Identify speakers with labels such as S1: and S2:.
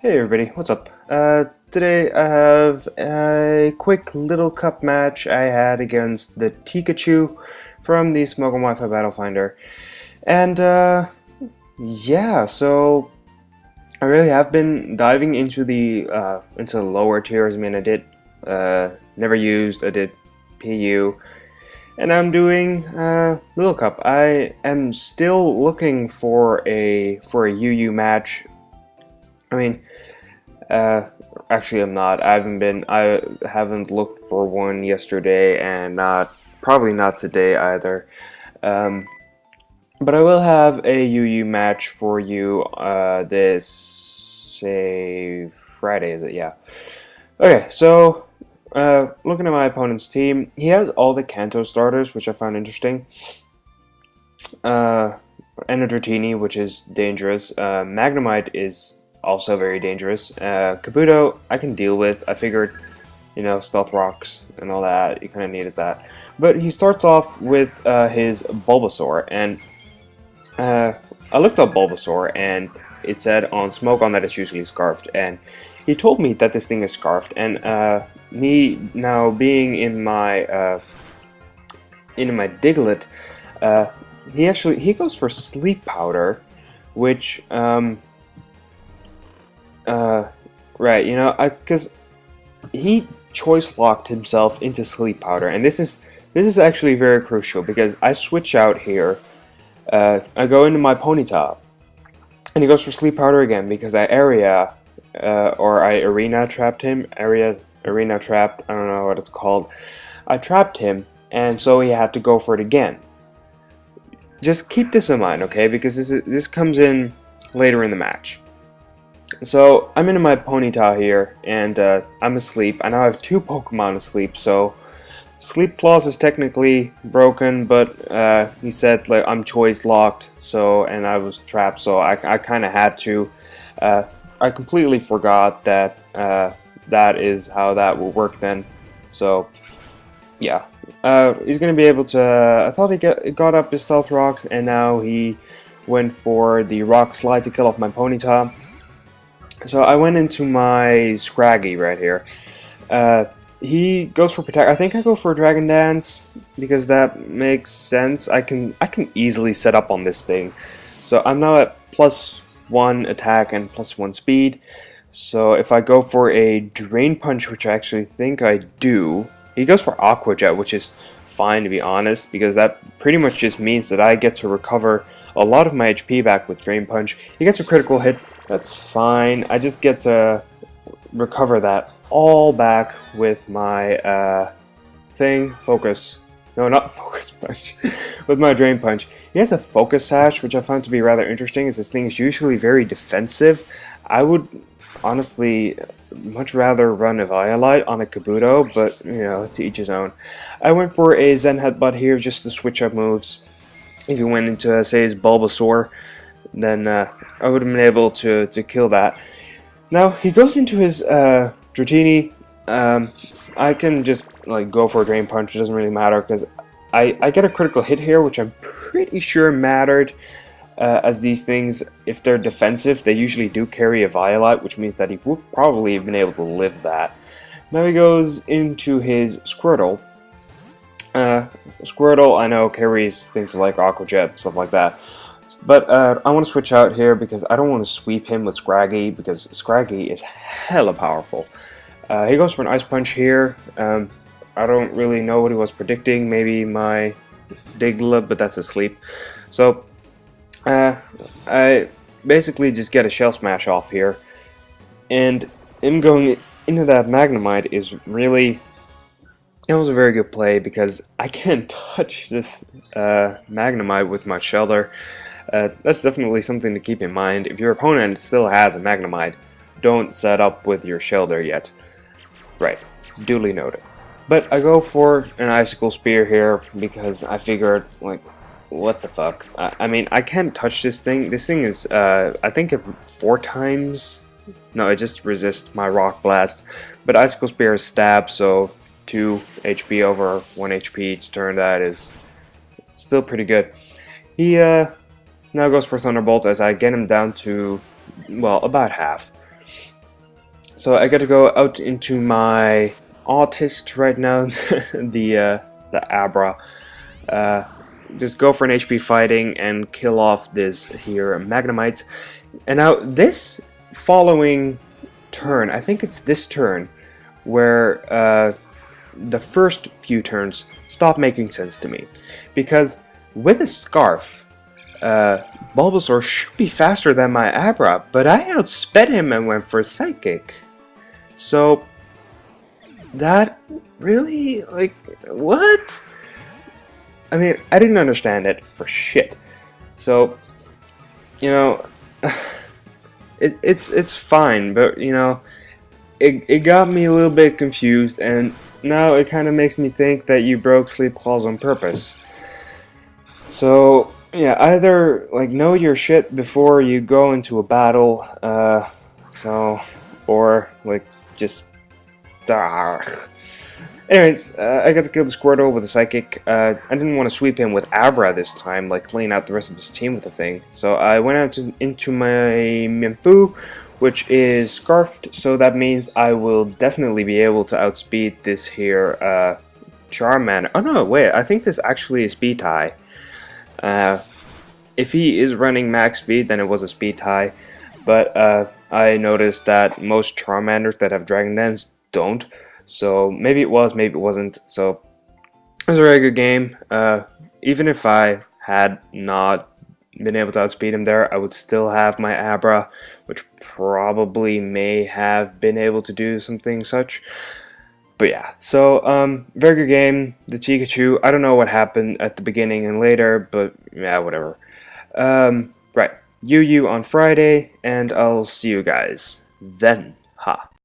S1: Hey everybody, what's up? Today I have a quick little cup match I had against the Teekachu from the DeSmuME Wi-Fi Battle Finder. And yeah, so I really have been diving into the lower tiers. I mean, I did never used, I did PU, and I'm doing little cup. I am still looking for a UU match. I mean, actually, I'm not. I haven't looked for one yesterday, and probably not today either. But I will have a UU match for you. This say Friday, is it? Yeah. Okay, so looking at my opponent's team, he has all the Kanto starters, which I found interesting. And a Dratini, which is dangerous. Magnemite is also very dangerous. Kabuto, I can deal with. I figured, you know, Stealth Rocks and all that, you kind of needed that. But he starts off with his Bulbasaur, and I looked up Bulbasaur, and it said on Smogon that it's usually Scarfed, and he told me that this thing is Scarfed, and me now being in my Diglett, he goes for Sleep Powder, which right, you know, because he choice locked himself into Sleep Powder, and this is actually very crucial because I switch out here. I go into my Ponyta, and he goes for Sleep Powder again because I arena trapped him. Arena trapped. I don't know what it's called. I trapped him, and so he had to go for it again. Just keep this in mind, okay? Because this comes in later in the match. So I'm into my Ponyta here, and I'm asleep. I now have 2 Pokemon asleep, so Sleep Clause is technically broken, but he said like I'm choice locked, so and I was trapped, so I kind of had to. I completely forgot that that is how that will work then. So yeah, he's gonna be able to. I thought he got up his Stealth Rocks, and now he went for the Rock Slide to kill off my Ponyta. So I went into my Scraggy right here. He goes for Protect. I think I go for Dragon Dance because that makes sense. I can easily set up on this thing. So I'm now at +1 attack and +1 speed. So if I go for a Drain Punch, which I actually think I do, he goes for Aqua Jet, which is fine to be honest, because that pretty much just means that I get to recover a lot of my HP back with Drain Punch. He gets a critical hit. That's fine. I just get to recover that all back with my Focus. No, not Focus Punch. With my Drain Punch. He has a Focus Sash, which I found to be rather interesting, as this thing is usually very defensive. I would honestly much rather run a Violite on a Kabuto, but you know, to each his own. I went for a Zen Headbutt here just to switch up moves. If you went into, say, his Bulbasaur, then I would have been able to kill that. Now he goes into his Dratini. I can just like go for a Drain Punch. It doesn't really matter because I get a critical hit here, which I'm pretty sure mattered. As these things, if they're defensive, they usually do carry a Violite, which means that he would probably have been able to live that. Now he goes into his Squirtle. Squirtle, I know, carries things like Aqua Jet, stuff like that. But I want to switch out here because I don't want to sweep him with Scraggy, because Scraggy is hella powerful. He goes for an Ice Punch here. I don't really know what he was predicting. Maybe my Diglett, but that's asleep. So I basically just get a Shell Smash off here. And him going into that Magnemite is really... It was a very good play because I can't touch this Magnemite with my Shelter. That's definitely something to keep in mind. If your opponent still has a Magnemite, don't set up with your Shelter yet. Right, duly noted. But I go for an Icicle Spear here because I figured, like, what the fuck? I mean, I can't touch this thing. This thing is, I think 4 times... No, it just resists my Rock Blast. But Icicle Spear is Stab, so 2 HP over 1 HP each turn. That is still pretty good. He now goes for Thunderbolt as I get him down to, well, about half. So I got to go out into my autist right now, the Abra. Just go for an HP fighting and kill off this here Magnemite. And now this following turn, I think it's this turn, where the first few turns stop making sense to me. Because with a Scarf, Bulbasaur should be faster than my Abra, but I outsped him and went for Psychic. So, that really, like, what? I mean, I didn't understand it for shit. So, you know, it's fine, but, you know, it got me a little bit confused, and now it kind of makes me think that you broke Sleep Claws on purpose. So, yeah, either, like, know your shit before you go into a battle, or, like, just... Anyways, I got to kill the Squirtle with a Psychic. I didn't want to sweep him with Abra this time, like laying out the rest of his team with a thing. So I went out into my Mienfoo, which is Scarfed, so that means I will definitely be able to outspeed this here Charmander. Oh no, wait, I think this actually is speed tie. If he is running max speed, then it was a speed tie, but I noticed that most Charmanders that have Dragon Dance don't, so maybe it was, maybe it wasn't. So it was a very good game. Even if I had not been able to outspeed him there, I would still have my Abra, which probably may have been able to do something such. But yeah, so very good game. The Teekachu, I don't know what happened at the beginning and later, but yeah, whatever. Right, you on Friday, and I'll see you guys then. Ha.